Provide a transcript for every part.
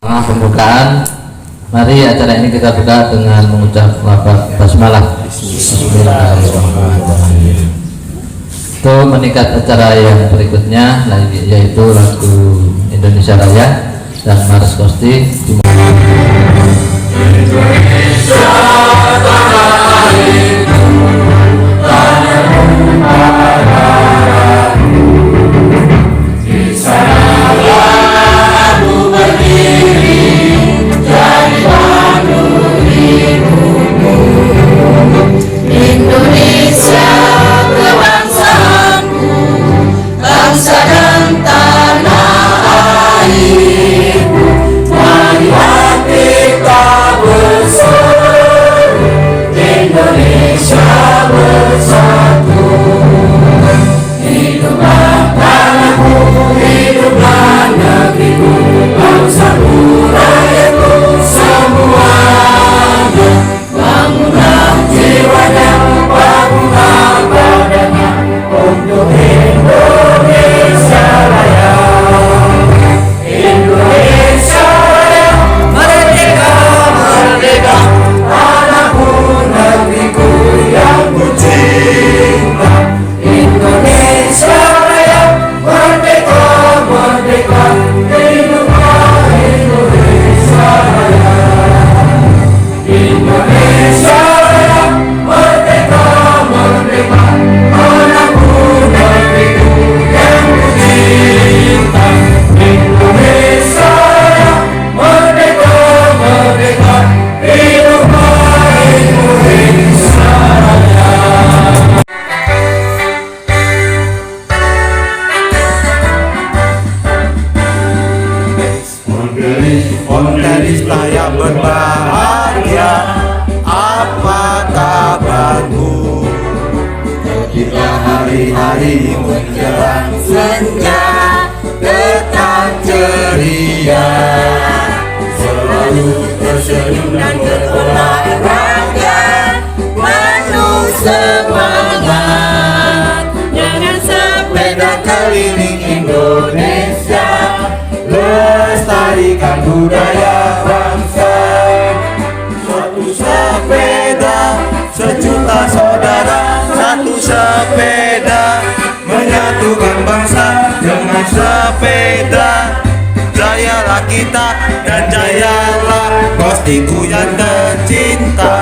Pembukaan, mari acara ini kita buka dengan mengucap lafaz basmalah. Bismillahirrahmanirrahim. Untuk meningkat acara yang berikutnya yaitu lagu Indonesia Raya dan Mars Kosti. Indonesia tanah airku, tanahmu marahku, di sanalah aku berdiri jadi pandu hidupmu. Indonesia kebangsaanku, bangsa dan tanah airku, marilah kita bersatu, Indonesia bersatu. Hiduplah tanahku, hiduplah negeriku, bangsaku, rakyatku semuanya. Bangunlah jiwanya, bangunlah badannya untuk Indonesia Raya. Indonesia Raya, merdeka, merdeka, tanahku, negeriku yang ku cinta. Indonesia Raya, merdeka, merdeka, hiduplah Indonesia Raya. Indonesia Raya, merdeka, merdeka, tanahku, negeriku yang ku cinta. Indonesia Raya, merdeka, merdeka, hiduplah Indonesia Raya. Gadis layak berbahagia, apa kabarmu? Ketika hari-hari menjelang senja, tetap ceria, selalu tersenyum dan berolahraga, penuh semangat. Jangan sepeda keliling Indonesia, lestarikan budaya bangsa. Satu sepeda, sejuta saudara. Satu sepeda, menyatukan bangsa dengan sepeda. Jayalah kita dan jayalah Kostiku yang tercinta.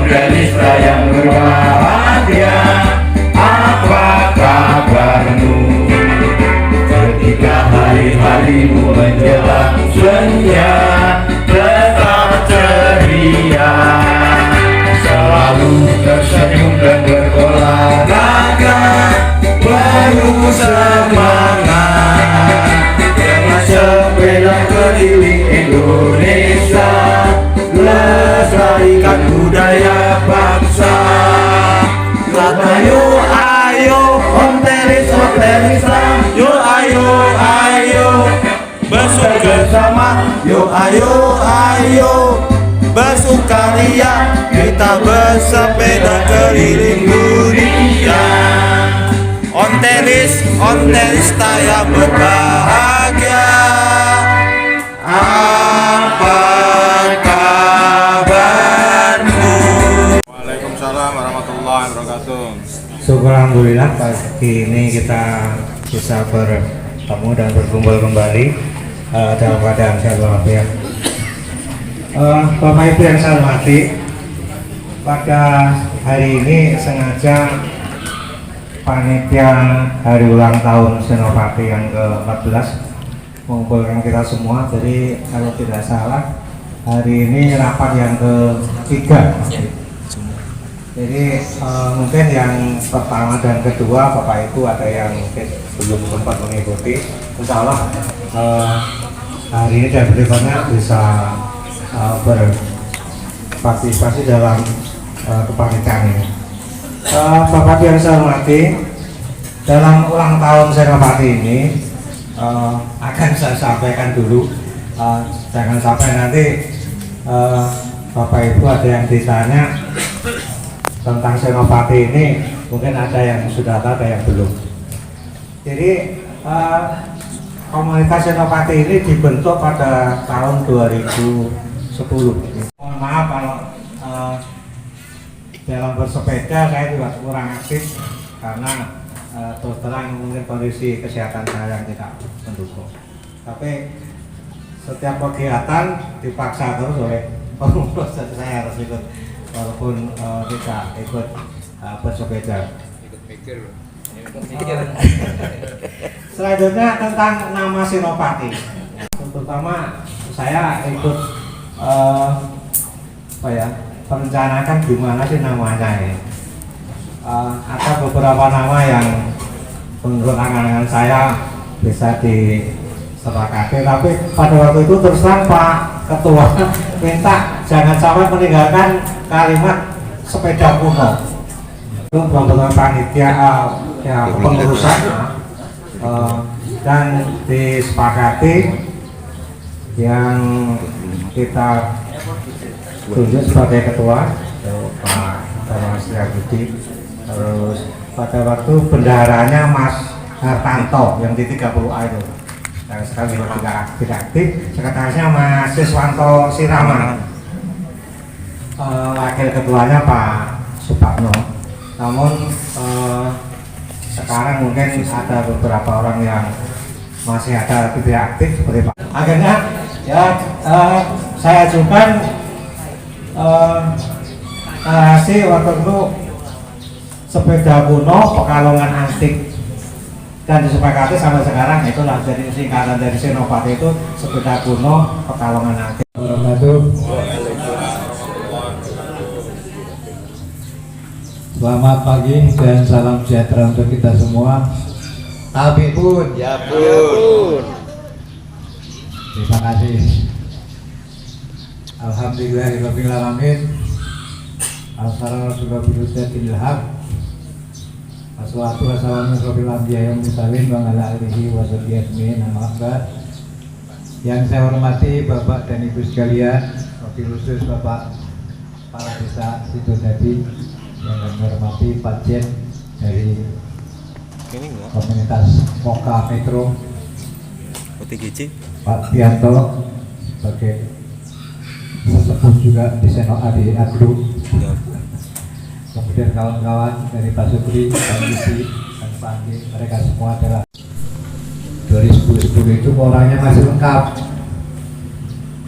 Gadis yang berbahagia, apa kabarmu? Ketika hari-harimu menjelang senja, tetap ceria, selalu tersenyum dan berolahraga, penuh semangat. Dengan sepeda keliling Indonesia, lestarikan budaya bangsa. Ayo, ayo, ontelis, yo ayo, ayo, bersama, yo ayo, ayo, bersukaria, kita bersepeda keliling dunia. Ontelis, ontelis, saya berbahagia. Apa kabarmu? Waalaikumsalam warahmatullahi wabarakatuh. Syukur alhamdulillah pagi ini kita bisa bertemu dan berkumpul kembali dalam keadaan sehat walafiat. Bapak Ibu yang saya hormati, pada hari ini sengaja panitia hari ulang tahun Senopati yang ke-14 mengumpulkan kita semua. Jadi kalau tidak salah hari ini rapat yang ketiga. Jadi mungkin yang pertama dan kedua Bapak Ibu ada yang mungkin belum sempat mengikuti. Insya Allah hari ini dan berikutnya bisa berpartisipasi dalam kepanitiaan ini. Bapak yang saya hormati, dalam ulang tahun Senopati ini akan saya sampaikan dulu, jangan sampai nanti Bapak Ibu ada yang ditanya tentang Senopati ini, mungkin ada yang sudah tahu, ada yang belum. Jadi komunitas Senopati ini dibentuk pada tahun 2010. Mohon maaf kalau dalam bersepeda saya juga kurang aktif karena terus terang mungkin kondisi kesehatan saya yang tidak mendukung. Tapi setiap kegiatan dipaksa terus oleh pengurus, saya harus ikut walaupun tidak ikut bersepeda. Selanjutnya tentang nama Senopati. Terutama saya ikut merencanakan gimana sih namanya ini. Ada beberapa nama yang menurut angan-angan saya bisa disepakati, tapi pada waktu itu terus terang Pak Ketua minta jangan sampai meninggalkan kalimat sepeda kuno. Itu beberapa panitia pengurusan dan disepakati yang kita tunjuk sebagai ketua Pak Thomas Budi. Terus pada waktu bendaharanya Mas Hartanto yang di 30A itu, yang sekarang tidak aktif. Sekretarisnya Mas Siswanto Siraman, wakil ketuanya Pak Supakno. Namun sekarang mungkin ada beberapa orang yang masih ada tidak aktif seperti Pak. Akhirnya ya saya ajukan hasil waktu itu sepeda kuno Pekalongan antik dan disepakati sampai sekarang. Itulah jadi singkatan dari Senopati itu sepeda kuno Pekalongan antik. Selamat pagi dan salam sejahtera untuk kita semua. Tapi pun, Ya pun. terima kasih. Alhamdulillahirabbil alamin. Alhamdulillahirabbil alamin. Assalatu wassalamu ala anbiya'i wal mursalin wa ala alihi wa sahbihi ajmain. Amma ba'd. Yang saya hormati Bapak dan Ibu sekalian, wabil khusus Bapak Kepala Desa Sidodadi, yang kami hormati Pak Jen dari komunitas Moka Metro, Pak Bianto sebagai sesepuh juga di Seno Adi Agro, kemudian kawan-kawan dari Pak Supri, Pak Yudi, dan Pak Andi. Mereka semua adalah 2010 itu orangnya masih lengkap,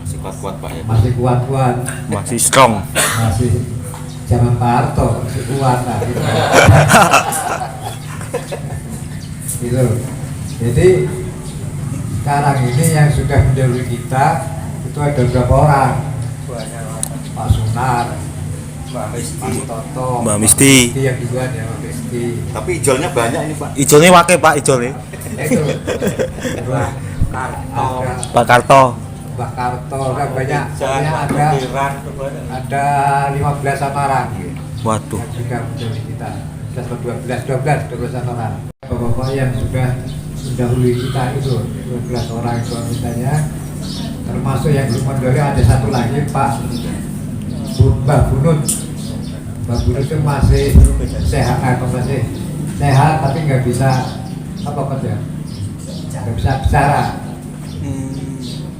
Masih kuat-kuat Pak ya. masih kuat-kuat, Masih strong. masih zaman Pak Harto masih kuat lah gitu. Gitu. Jadi sekarang ini yang sudah mendahului kita itu ada beberapa orang, Pak Sunar, Mbak Toto, Mbak Misti. yang duluan ya, Mbak Misti. Tapi ijolnya banyak ini Pak. Ijolnya wake Pak, ijolnya. Itu Mbak Karto, Pak Karto. Mbak Karto, kan banyak ada 15 orang Waduh. yang sudah mendahului kita. 12 orang. Bapak-bapak yang sudah mendahului kita itu 12 orang itu anggotanya, termasuk yang belum mendahului ada satu lagi Pak Mbak Bunut. Mbak Bunut itu masih sehat, masih sehat tapi nggak bisa apa kerja, nggak bisa bicara.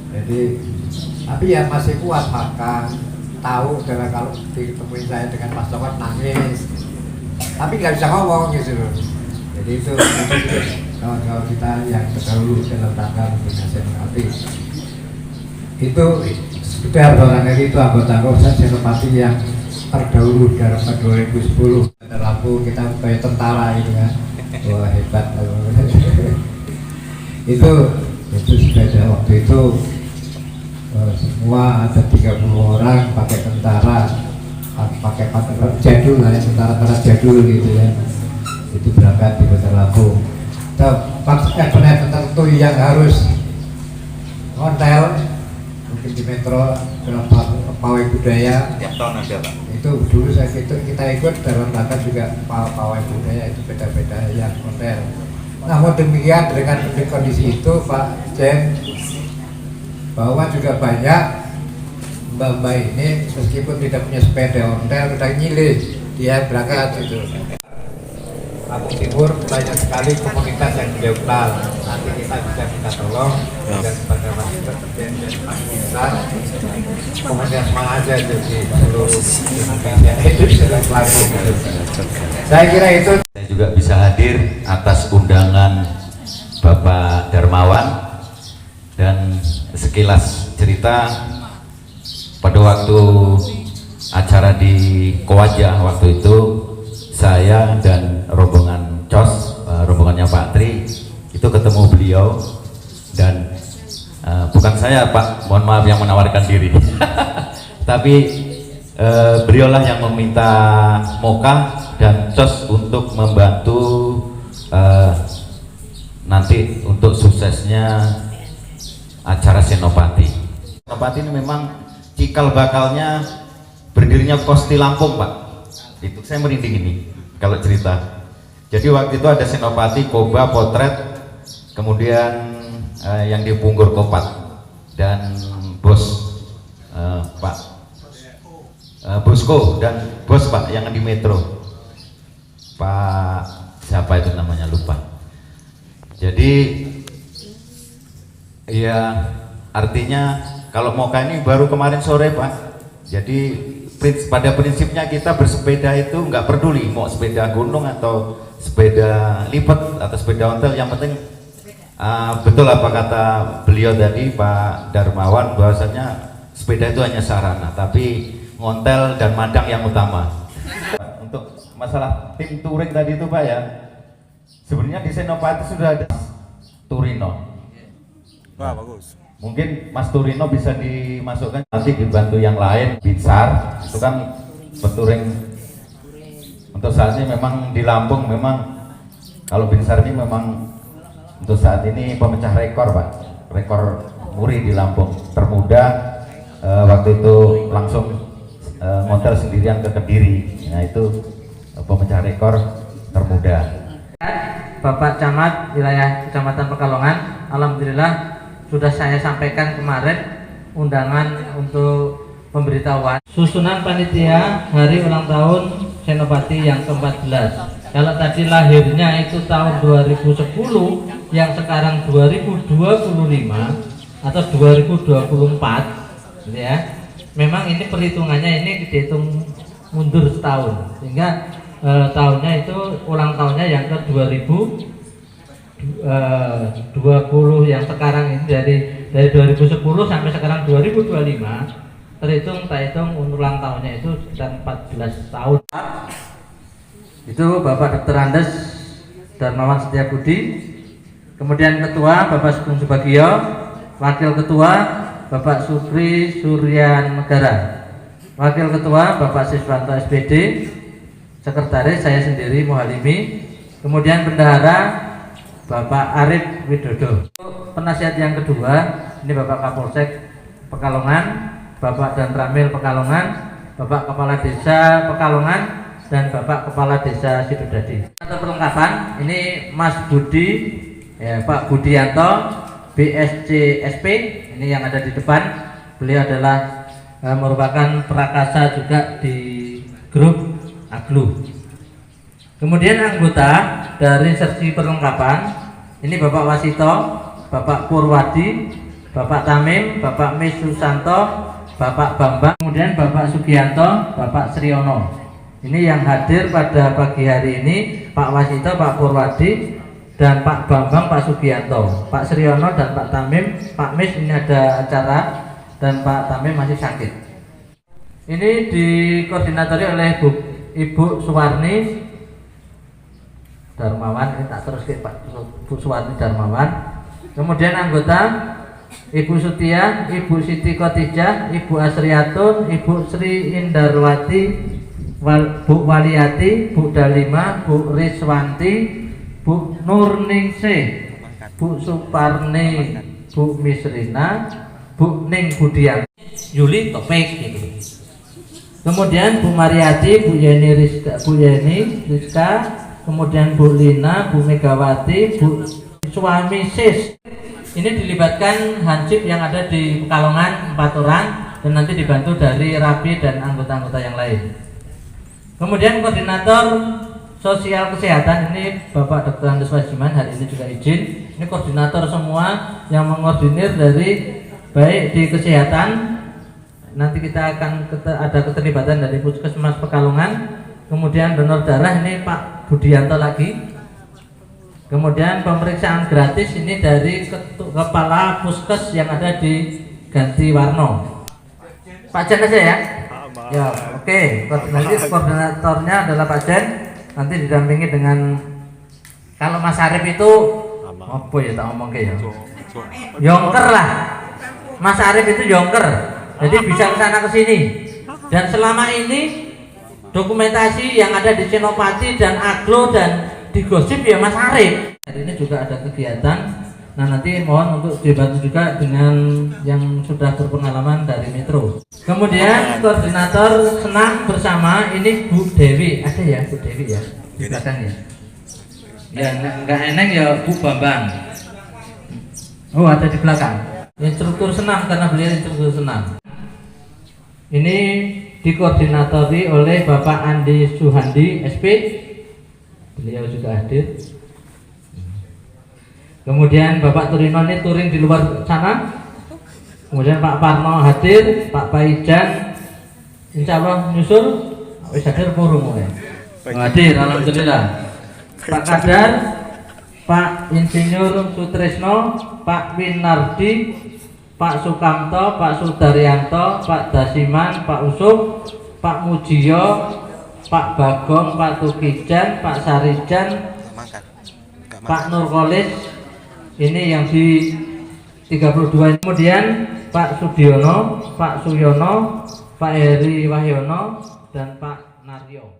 Jadi tapi ya masih kuat makan, tahu karena kalau ditemuin saya dengan Mas Somad nangis, tapi nggak bisa ngomong gitu loh. Jadi itu kawan-kawan kita yang terdahulu dalam rangka membina Senopati. Itu sekedar barangkali itu anggota Senopati yang terdahulu dalam 2010. Ada lampu kita kayak tentara itu kan, wah hebat. itu sudah ada waktu itu. Semua ada 30 orang pakai tentara, pakai jadul lah ya, tentara jadul gitu ya. Itu berangkat di Bandar Lampung. Event tertentu yang harus hotel mungkin di Metro dalam pawai budaya. Tiap tahun ada Pak. Itu dulu kita ikut dalam rangka juga pawai budaya, itu beda-beda yang model. Namun demikian dengan kondisi itu Pak Jen, bahwa juga banyak mbak-mbak ini meskipun tidak punya sepeda ontel udah nyilih dia berangkat itu. Lampung Timur banyak sekali komunitas yang beliau kenal. Nanti kita bisa minta tolong dan kepada masyarakat dan pemirsa komunitas mana aja itu di seluruh Indonesia itu sudah Lampung. Saya kira itu. Saya juga bisa hadir atas undangan Bapak Darmawan, dan sekilas cerita pada waktu acara di Kowaja waktu itu, saya dan rombongan COS, rombongannya Pak Tri itu ketemu beliau, dan bukan saya Pak, mohon maaf, yang menawarkan diri tapi beliaulah yang meminta Moka dan COS untuk membantu nanti untuk suksesnya acara Senopati. Senopati ini memang cikal bakalnya berdirinya Kosti Lampung Pak. Itu saya merinding ini kalau cerita. Jadi waktu itu ada Senopati, Koba, Potret, kemudian yang di Punggur Kopat, dan Bos Pak Bosko, dan Bos Pak yang di Metro, Pak siapa itu namanya, lupa. Jadi ya artinya kalau Moka ini baru kemarin sore Pak. Jadi pada prinsipnya kita bersepeda itu nggak peduli mau sepeda gunung atau sepeda lipat atau sepeda ontel, yang penting betul apa kata beliau tadi Pak Darmawan, bahwasanya sepeda itu hanya sarana, tapi ngontel dan mandang yang utama. Untuk masalah tim touring tadi itu Pak ya, sebenarnya di Senopati sudah ada Turino. Wah, bagus. Mungkin Mas Turino bisa dimasukkan, nanti dibantu yang lain. Binsar itu kan peturing untuk saat ini memang di Lampung, memang kalau Binsar ini memang untuk saat ini pemecah rekor Pak, rekor muri di Lampung, termuda waktu itu langsung ngontel sendirian ke Kediri. Nah itu pemecah rekor termuda. Bapak Camat wilayah Kecamatan Pekalongan, alhamdulillah sudah saya sampaikan kemarin undangan untuk pemberitahuan susunan panitia hari ulang tahun Senopati yang ke-14. Kalau tadi lahirnya itu tahun 2010, yang sekarang 2025 atau 2024 gitu ya. Memang ini perhitungannya ini dihitung mundur setahun, sehingga tahunnya itu ulang tahunnya yang ke 2020 yang sekarang ini dari 2010 sampai sekarang 2025 terhitung ulang tahunnya itu sekitar 14 tahun. Itu Bapak Dr. Andes Darmawan Setiabudi, kemudian Ketua Bapak Sugeng Subagio, Wakil Ketua Bapak Supri Suryan Negara, Wakil Ketua Bapak Siswanto SPD, Sekretaris saya sendiri Muhalimi, kemudian Bendahara Bapak Arif Widodo. Penasihat yang kedua ini Bapak Kapolsek Pekalongan, Bapak Dan Ramil Pekalongan, Bapak Kepala Desa Pekalongan, dan Bapak Kepala Desa Sidodadi. Atau perlengkapan ini Mas Budi, ya, Pak Budianto, BSC SP, ini yang ada di depan. Beliau adalah merupakan prakasa juga di grup Aglu. Kemudian anggota dari sesi perlengkapan ini Bapak Wasito, Bapak Purwadi, Bapak Tamim, Bapak Mis Susanto, Bapak Bambang, kemudian Bapak Sugianto, Bapak Sriono. Ini yang hadir pada pagi hari ini Pak Wasito, Pak Purwadi, dan Pak Bambang, Pak Sugianto. Pak Sriono dan Pak Tamim, Pak Mis ini ada acara, dan Pak Tamim masih sakit. Ini dikoordinatori oleh Ibu Suwarni Darmawan, ini tak terus ke Pak Bu Suwarni Darmawan. Kemudian anggota Ibu Sutia, Ibu Siti Khotijah, Ibu Asriatun, Ibu Sri Indarwati, Bu Waliati, Bu Dalima, Bu Riswanti, Bu Nurningsih, Bu Suparni, Bu Misrina, Bu Ning Budian, Yuli Topik gitu. Kemudian Bu Mariati, Bu Yeni Rizka, kemudian Bu Lina, Bu Megawati, Bu Suami Sis. Ini dilibatkan hansip yang ada di Pekalongan 4 orang dan nanti dibantu dari Rapi dan anggota-anggota yang lain. Kemudian koordinator sosial kesehatan ini Bapak Dr. Andes Wajiman hari ini juga izin. Ini koordinator semua yang mengordinir dari baik di kesehatan. Nanti kita akan ada keterlibatan dari Puskesmas Pekalongan. Kemudian donor darah ini Pak Budianto lagi. Kemudian pemeriksaan gratis ini dari kepala puskes yang ada di Ganti Warno. Pak Jen aja ya. Ya, oke. Koordinatornya adalah Pak Jen. Nanti didampingi dengan, kalau Mas Arif itu apa ya tak ngomong ya? Yongker lah. Mas Arif itu yongker. Jadi bisa ke sana ke sini. Dan selama ini dokumentasi yang ada di Senopati dan Aglo dan di Gosip ya Mas Arif. Hari ini juga ada kegiatan. Nah nanti mohon untuk dibantu juga dengan yang sudah berpengalaman dari Metro. Kemudian koordinator senam bersama ini Bu Dewi. Ada ya Bu Dewi ya di belakang ya. Ya enggak eneng ya Bu Bambang. Oh ada di belakang. Instruktur senam karena beliau instruktur senam. Ini dikoordinatori oleh Bapak Andi Suhandi SP. Beliau juga hadir. Kemudian Bapak Turino ini touring di luar sana. Kemudian Pak Parno hadir, Pak Paijan insya Allah menyusul. Wis hadir purung ya. Hadir alhamdulillah. Pak Kadar, Pak Insinyur Sutresno, Pak Winardi, Pak Sukamto, Pak Sudaryanto, Pak Dasiman, Pak Usuk, Pak Mujiyo, Pak Bagong, Pak Tukijan, Pak Sarijan, Pak Nurkolis, ini yang di 32. Kemudian Pak Sudiono, Pak Suyono, Pak Heri Wahyono, dan Pak Naryo.